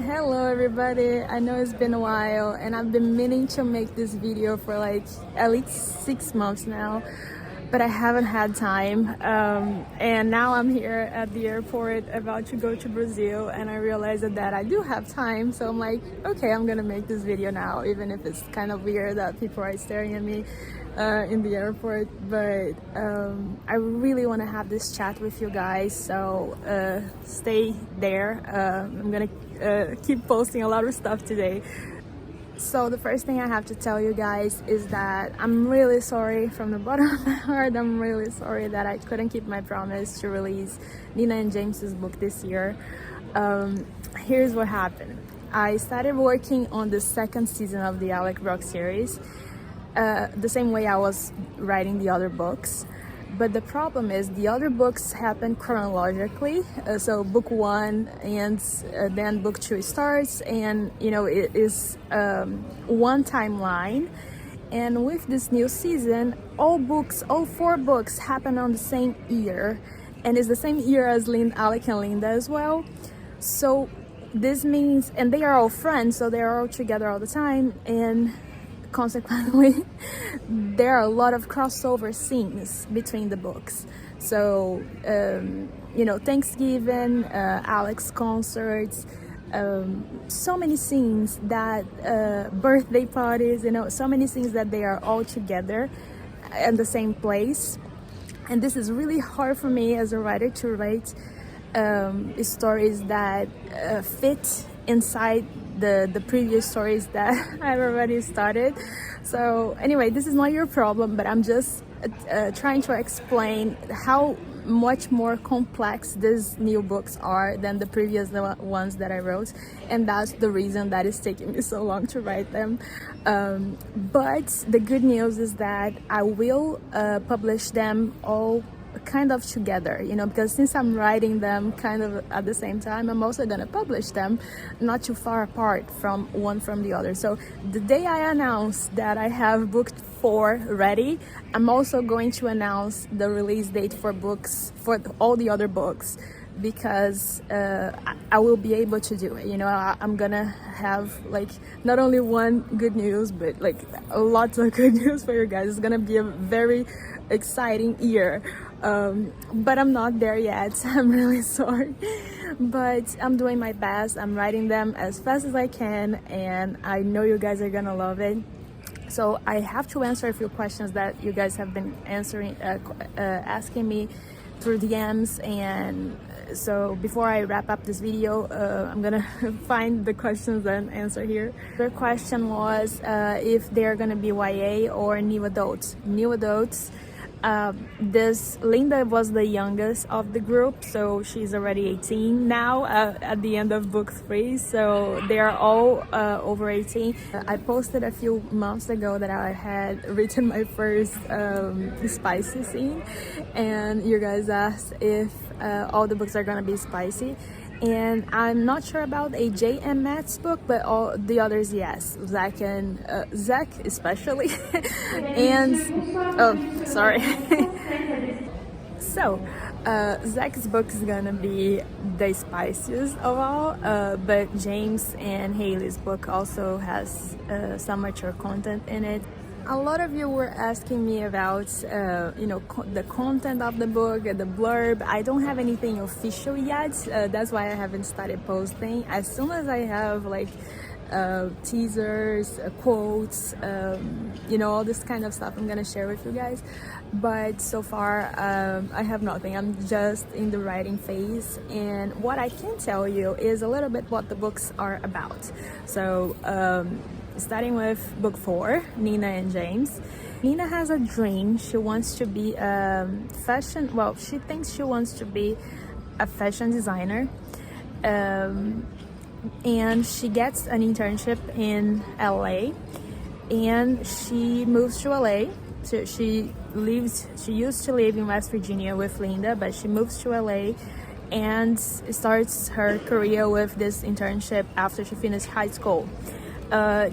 Hello everybody, I know it's been a while and I've been meaning to make this video for like at least 6 months now, but I haven't had time. And now I'm here at the airport about to go to Brazil, and I realized that I do have time, so I'm like, okay, I'm gonna make this video now, even if it's kind of weird that people are staring at me in the airport. But I really want to have this chat with you guys, so stay there. I'm gonna keep posting a lot of stuff today. So the first thing I have to tell you guys is that I'm really sorry from the bottom of my heart. I'm really sorry that I couldn't keep my promise to release Nina and James's book this year. Here's what happened. I started working on the second season of the Alec Brock series, the same way I was writing the other books. But the problem is the other books happen chronologically. So book 1 ends, then book 2 starts, and you know, it is one timeline. And with this new season, all 4 books happen on the same year, and it's the same year as Alec and Linda as well. So this means, and they are all friends, so they are all together all the time, and consequently there are a lot of crossover scenes between the books. So you know, Thanksgiving, Alec's concerts, so many scenes that birthday parties, you know, so many scenes that they are all together in the same place. And this is really hard for me as a writer to write stories that fit inside the previous stories that I've already started. So anyway, this is not your problem, but I'm just trying to explain how much more complex these new books are than the previous ones that I wrote, and that's the reason that it's taking me so long to write them. But the good news is that I will publish them all kind of together, you know, because since I'm writing them kind of at the same time, I'm also gonna publish them not too far apart from one from the other. So the day I announce that I have book 4 ready, I'm also going to announce the release date for for all the other books, because I will be able to do it. You know, I'm gonna have like not only one good news, but like lots of good news for you guys. It's gonna be a very exciting year. But I'm not there yet. I'm really sorry, but I'm doing my best. I'm writing them as fast as I can, and I know you guys are gonna love it. So I have to answer a few questions that you guys have been asking me through DMs, and so before I wrap up this video, I'm gonna find the questions and answer here. The question was if they're gonna be YA or new adults. New adults. This Linda was the youngest of the group, so she's already 18 now at the end of book 3, so they are all over 18. I posted a few months ago that I had written my first spicy scene, and you guys asked if all the books are gonna be spicy. And I'm not sure about AJ and Matt's book, but all the others, yes. Zach especially. And oh, sorry. So Zach's book is gonna be the spiciest of all, but James and Hailey's book also has some mature content in it. A lot of you were asking me about you know, the content of the book, the blurb. I don't have anything official yet. That's why I haven't started posting. As soon as I have like teasers, quotes, you know, all this kind of stuff, I'm gonna share with you guys. But so far I have nothing. I'm just in the writing phase, and what I can tell you is a little bit what the books are about. So starting with book 4, Nina and James. Nina has a dream. She wants to be she thinks she wants to be a fashion designer. And she gets an internship in LA, and she moves to LA. So she used to live in West Virginia with Linda, but she moves to LA and starts her career with this internship after she finished high school.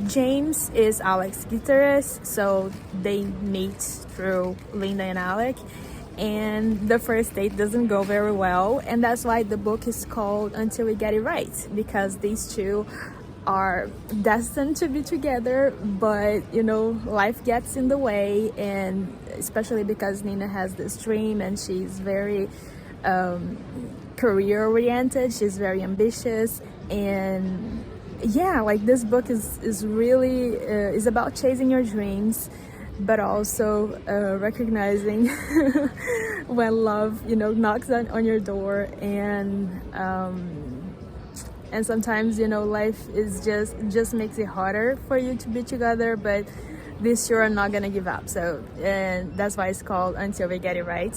James is Alec's guitarist, so they meet through Linda and Alec, and the first date doesn't go very well, and that's why the book is called Until We Get It Right, because these two are destined to be together, but you know, life gets in the way, and especially because Nina has this dream and she's very career oriented, she's very ambitious, and yeah, like this book is really is about chasing your dreams, but also recognizing when love, you know, knocks on your door, and sometimes, you know, life is just makes it harder for you to be together, but these two are not gonna give up. So, and that's why it's called Until We Get It Right.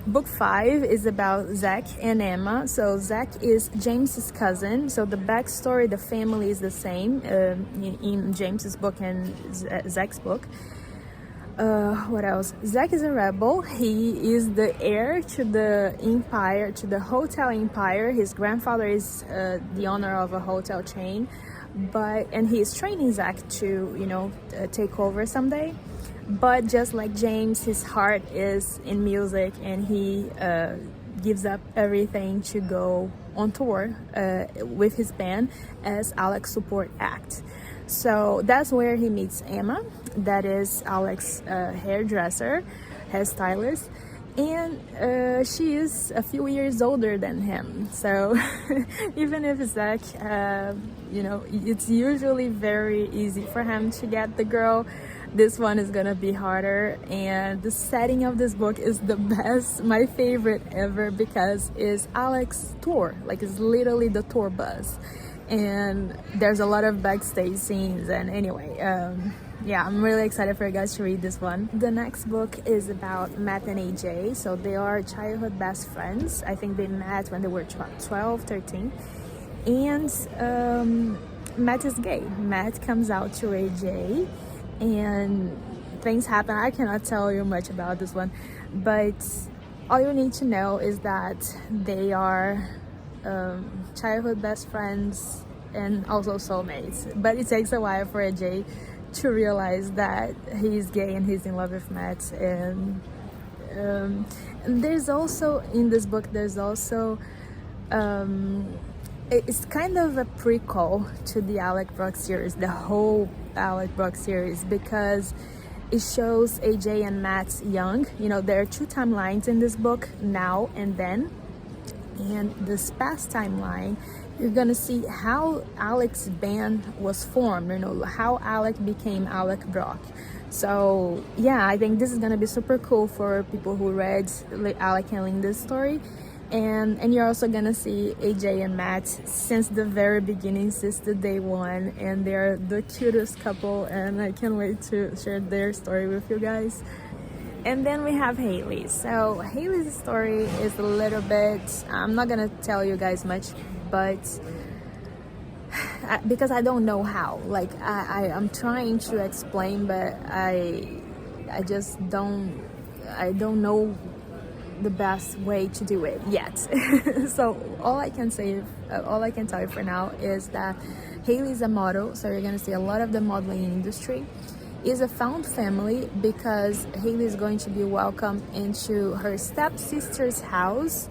Book 5 is about Zach and Emma. So Zach is James's cousin. So the backstory, the family is the same in James's book and Zach's book. What else? Zach is a rebel. He is the heir to the empire, to the hotel empire. His grandfather is the owner of a hotel chain, and he is training Zach to, you know, take over someday. But just like James, his heart is in music, and he gives up everything to go on tour with his band as Alex's support act. So that's where he meets Emma, that is Alex's hairdresser, hairstylist, and she is a few years older than him. So even if Zach, you know, it's usually very easy for him to get the girl, this one is gonna be harder. And the setting of this book is the best, my favorite ever, because it's Alex's tour, like it's literally the tour bus, and there's a lot of backstage scenes. And anyway, yeah, I'm really excited for you guys to read this one. The next book is about Matt and AJ. So they are childhood best friends. I think they met when they were 12, 13, and Matt is gay. Matt comes out to AJ, and things happen. I cannot tell you much about this one, but all you need to know is that they are childhood best friends and also soulmates. But it takes a while for AJ to realize that he's gay and he's in love with Matt. And there's also, in this book, there's also it's kind of a prequel to the Alec Brock series, the whole Alec Brock series, because it shows AJ and Matt young. You know, there are 2 timelines in this book, now and then. And this past timeline, you're gonna see how Alec's band was formed, you know, how Alec became Alec Brock. So yeah, I think this is gonna be super cool for people who read Alec and Linda's story. And you're also gonna see AJ and Matt since the very beginning, since the day one, and they're the cutest couple, and I can't wait to share their story with you guys. And then we have Hailey. So Hailey's story is a little bit, I'm not gonna tell you guys much, but because I don't know how. Like I'm trying to explain, but I just don't know the best way to do it yet. So all I can tell you for now is that Hailey is a model, so you're gonna see a lot of the modeling industry. Is a found family because Hailey is going to be welcomed into her stepsister's house.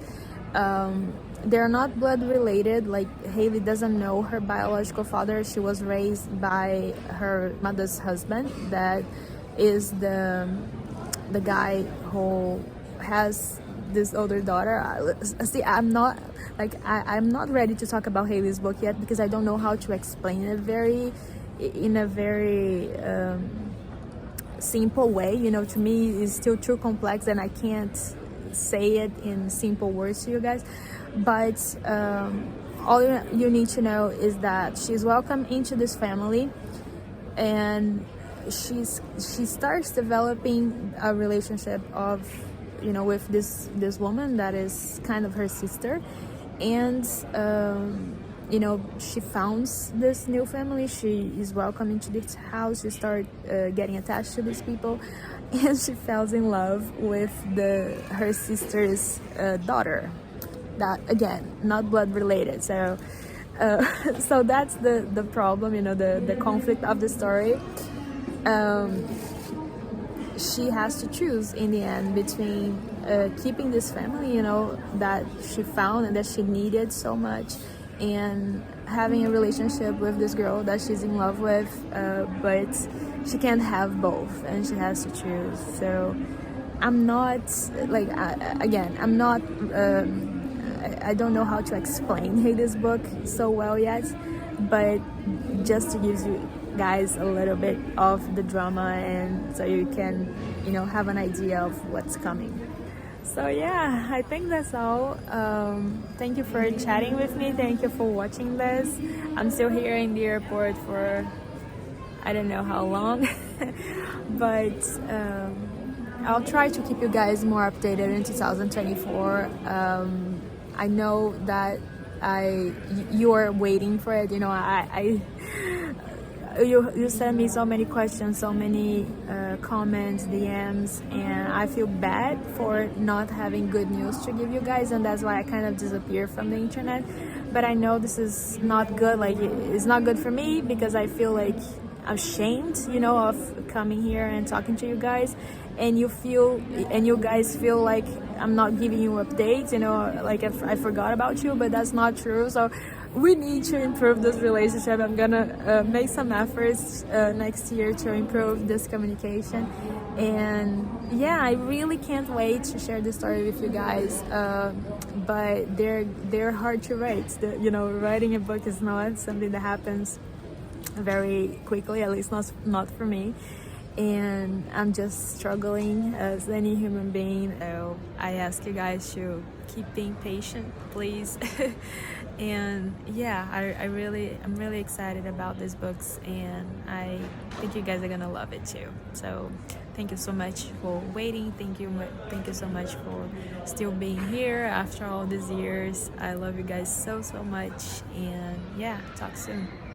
They're not blood related, like Hailey doesn't know her biological father. She was raised by her mother's husband, that is the guy who has this older daughter. See, I'm not ready to talk about Hailey's book yet, because I don't know how to explain it in a very simple way. You know, to me it's still too complex and I can't say it in simple words to you guys. But all you need to know is that she's welcome into this family, and she starts developing a relationship of, you know, with this woman that is kind of her sister. And you know, she founds this new family. She is welcome into this house. She starts getting attached to these people, and she falls in love with her sister's daughter. That, again, not blood related. So so that's the problem, you know, the conflict of the story. she has to choose in the end between keeping this family, you know, that she found and that she needed so much, and having a relationship with this girl that she's in love with, but she can't have both and she has to choose. So I'm not like, again, I'm not I don't know how to explain Hailey's book so well yet, but just to give you guys a little bit of the drama, and so you can, you know, have an idea of what's coming. So yeah, I think that's all. Thank you for chatting with me. Thank you for watching this. I'm still here in the airport for I don't know how long, but I'll try to keep you guys more updated in 2024. I know that you are waiting for it. You know, you send me so many questions, so many comments, DMs, and I feel bad for not having good news to give you guys, and that's why I kind of disappear from the internet. But I know this is not good. Like, it's not good for me because I feel like ashamed, you know, of coming here and talking to you guys, and you guys feel like I'm not giving you updates, you know, like I forgot about you, but that's not true. So we need to improve this relationship. I'm gonna make some efforts next year to improve this communication, and yeah, I really can't wait to share this story with you guys. But they're hard to write. You know, writing a book is not something that happens very quickly, at least not for me, and I'm just struggling as any human being. So I ask you guys to keep being patient, please. And yeah, I'm really excited about these books, and I think you guys are gonna love it too. So thank you so much for waiting. Thank you so much for still being here after all these years. I love you guys so much, and yeah, talk soon.